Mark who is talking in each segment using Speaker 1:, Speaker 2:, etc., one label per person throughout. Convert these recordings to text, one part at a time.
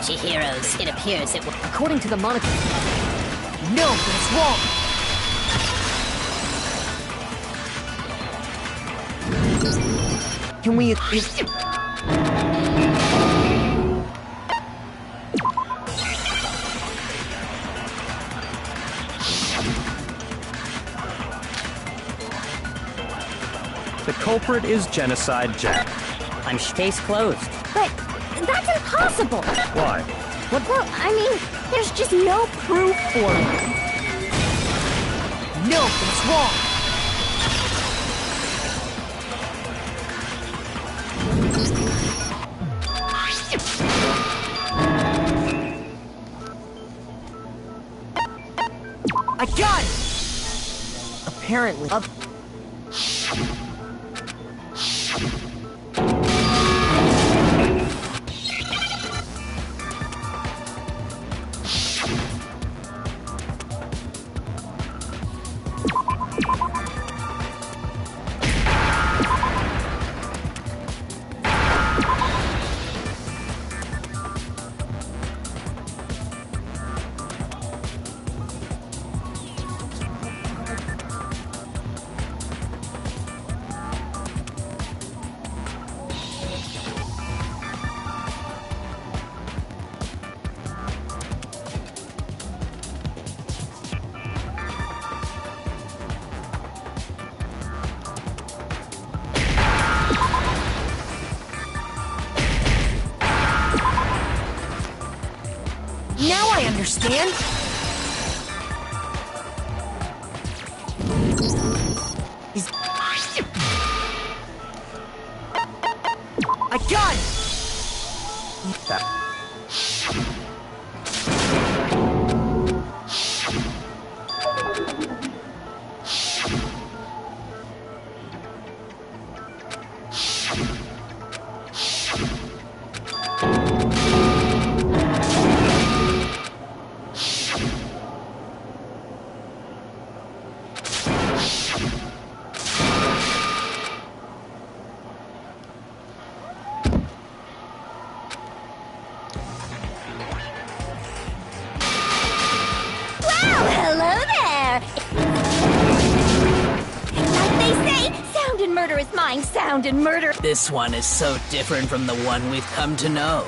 Speaker 1: Chihiro's, it appears it will...
Speaker 2: According to the monitor... No, it's wrong! Can we...
Speaker 3: The culprit is Genocide Jack.
Speaker 4: I'm case closed.
Speaker 1: But that's impossible!
Speaker 3: Why?
Speaker 1: Well, I mean, there's just no proof for it.
Speaker 2: No, it's wrong! I got it! Apparently... Now I understand! I got it!
Speaker 1: Sound and murder.
Speaker 4: This one is so different from the one we've come to know.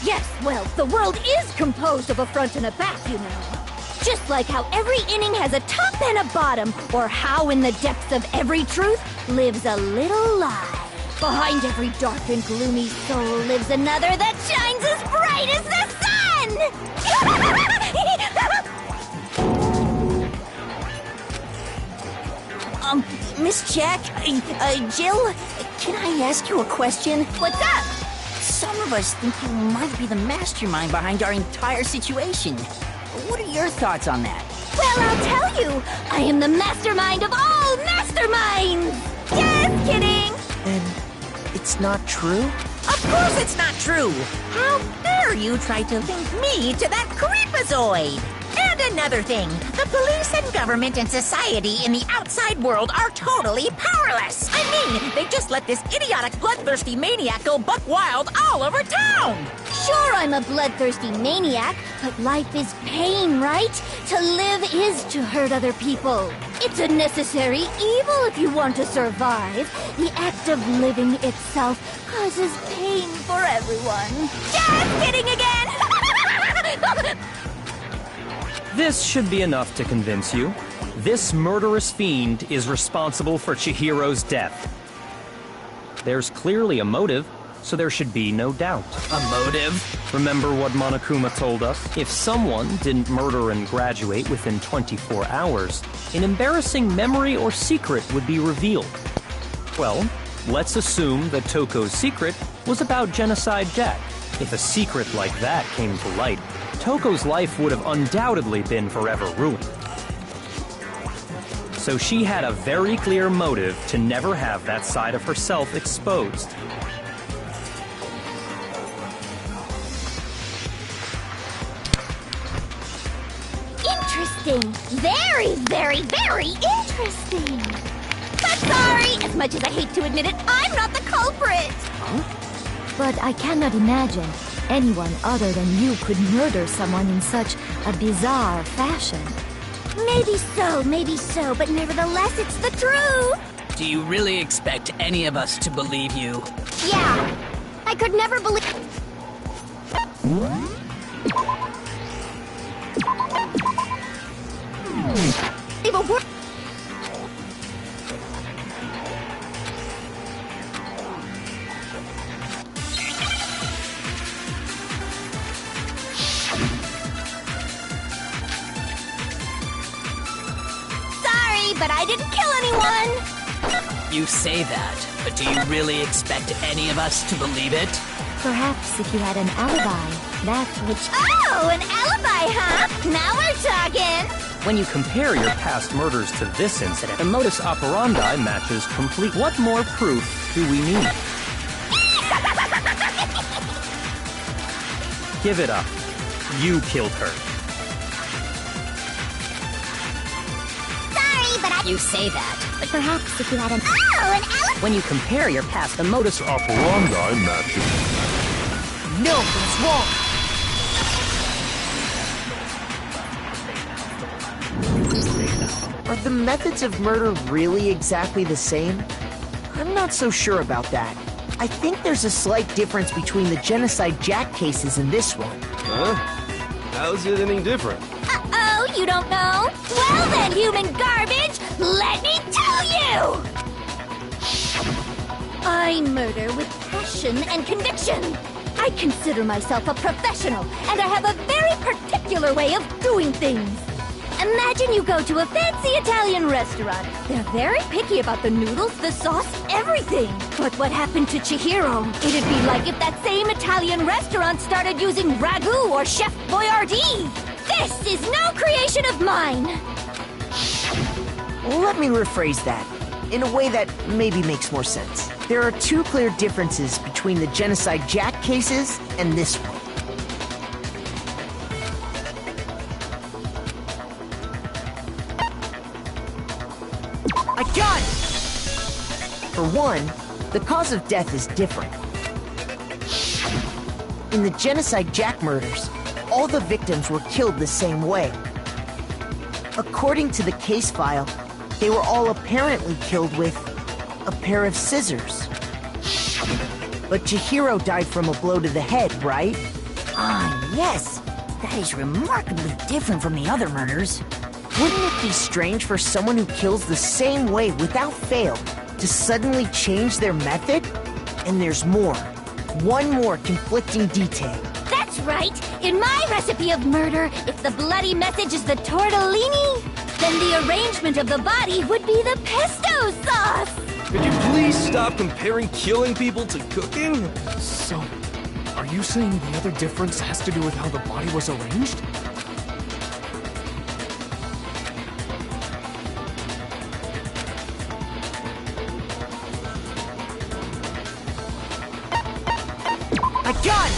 Speaker 1: Yes, well, the world is composed of a front and a back, you know. Just like how every inning has a top and a bottom, or how in the depths of every truth lives a little lie. Behind every dark and gloomy soul lives another that shines as bright as the sun!
Speaker 5: Miss Jack, Jill, can I ask you a question?
Speaker 1: What's up?
Speaker 5: Some of us think you might be the mastermind behind our entire situation. What are your thoughts on that?
Speaker 1: Well, I'll tell you, I am the mastermind of all masterminds! Just kidding!
Speaker 5: And it's not true? Of course it's not true! How dare you try to link me to that creepazoid! And another thing, the police and government and society in the outside world are totally powerless! I mean, they just let this idiotic, bloodthirsty maniac go buck wild all over town!
Speaker 1: Sure, I'm a bloodthirsty maniac, but life is pain, right? To live is to hurt other people. It's a necessary evil if you want to survive. The act of living itself causes pain for everyone. Just kidding again!
Speaker 3: This should be enough to convince you. This murderous fiend is responsible for Chihiro's death. There's clearly a motive, so there should be no doubt.
Speaker 4: A motive?
Speaker 3: Remember what Monokuma told us? If someone didn't murder and graduate within 24 hours, an embarrassing memory or secret would be revealed. Well, let's assume that Toko's secret was about Genocide Jack. If a secret like that came to light, Toko's life would have undoubtedly been forever ruined. So she had a very clear motive to never have that side of herself exposed.
Speaker 1: Interesting. Very, very, very interesting. But sorry, as much as I hate to admit it, I'm not the culprit.
Speaker 2: But I cannot imagine anyone other than you could murder someone in such a bizarre fashion.
Speaker 1: Maybe so, but nevertheless, it's the truth.
Speaker 4: Do you really expect any of us to believe you?
Speaker 1: Yeah, I could never believe... a word. Sorry, but I didn't kill anyone.
Speaker 4: You say that, but do you really expect any of us to believe it?
Speaker 2: Perhaps if you had an alibi, that would...
Speaker 1: Oh, an alibi, huh? Now we're talking.
Speaker 3: When you compare your past murders to this incident, the modus operandi matches complete. What more proof do we need? Give it up. You killed her.
Speaker 1: Sorry, but I...
Speaker 2: You say that, but perhaps if you had an...
Speaker 1: Oh, an alibi.
Speaker 3: When you compare your past, the modus operandi matches.
Speaker 2: No, it's wrong.
Speaker 6: Are the methods of murder really exactly the same? I'm not so sure about that. I think there's a slight difference between the Genocide Jack cases and this one.
Speaker 7: Huh? How's it any different?
Speaker 1: Uh-oh, you don't know? Well then, human garbage, let me tell you! I murder with passion and conviction. I consider myself a professional, and I have a very particular way of doing things. Imagine you go to a fancy Italian restaurant. They're very picky about the noodles, the sauce, everything. But what happened to Chihiro? It'd be like if that same Italian restaurant started using ragu or Chef Boyardee. This is no creation of mine.
Speaker 6: Let me rephrase that, in a way that maybe makes more sense. There are two clear differences between the Genocide Jack cases and this one. A gun! For one, the cause of death is different. In the Genocide Jack murders, all the victims were killed the same way. According to the case file, they were all apparently killed with a pair of scissors. But Chihiro died from a blow to the head, right?
Speaker 5: Ah, yes. That is remarkably different from the other murders.
Speaker 6: Wouldn't it be strange for someone who kills the same way without fail to suddenly change their method? And there's more. One more conflicting detail.
Speaker 1: That's right. In my recipe of murder, if the bloody message is the tortellini, then the arrangement of the body would be the pesto sauce.
Speaker 7: Could you please stop comparing killing people to cooking?
Speaker 8: So, are you saying the other difference has to do with how the body was arranged?
Speaker 6: A gun!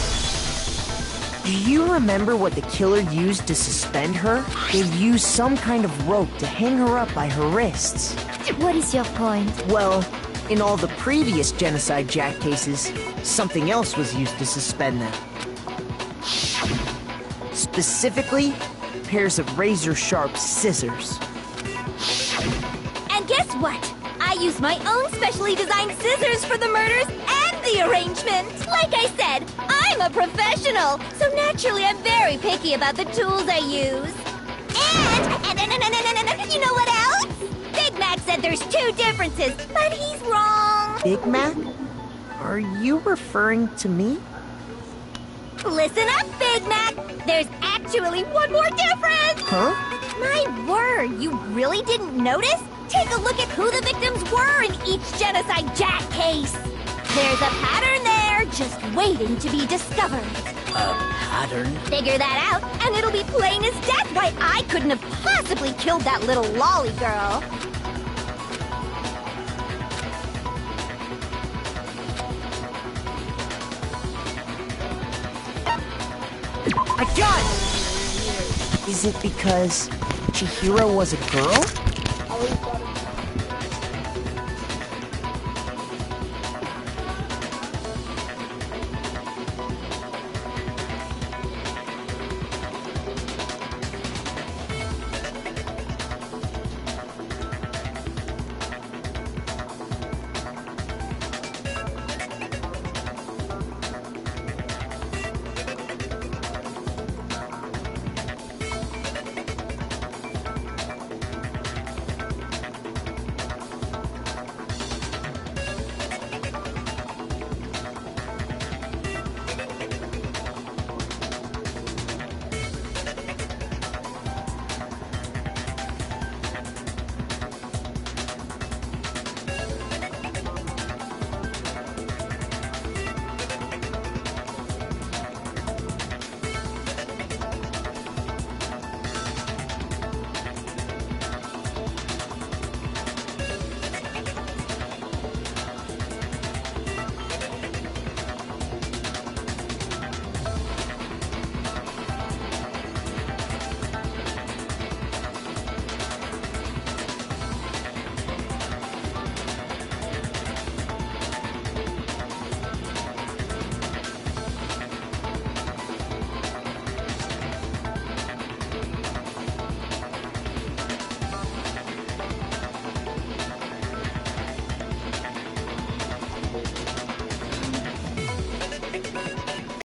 Speaker 6: Do you remember what the killer used to suspend her? They used some kind of rope to hang her up by her wrists.
Speaker 2: What is your point?
Speaker 6: Well, in all the previous Genocide Jack cases, something else was used to suspend them. Specifically, pairs of razor-sharp scissors.
Speaker 1: And guess what? I use my own specially designed scissors for the murders and the arrangement. Like I said, I'm a professional, so naturally I'm very picky about the tools I use. And you know what else? Big Mac said there's two differences, but he's wrong.
Speaker 6: Big Mac? Are you referring to me?
Speaker 1: Listen up, Big Mac. There's actually one more difference.
Speaker 6: Huh?
Speaker 1: My word, you really didn't notice? Take a look at who the victims were in each Genocide Jack case. There's a pattern there, just waiting to be discovered.
Speaker 4: A pattern?
Speaker 1: Figure that out, and it'll be plain as death why I couldn't have possibly killed that little lolly girl.
Speaker 6: Is it because Chihiro was a girl?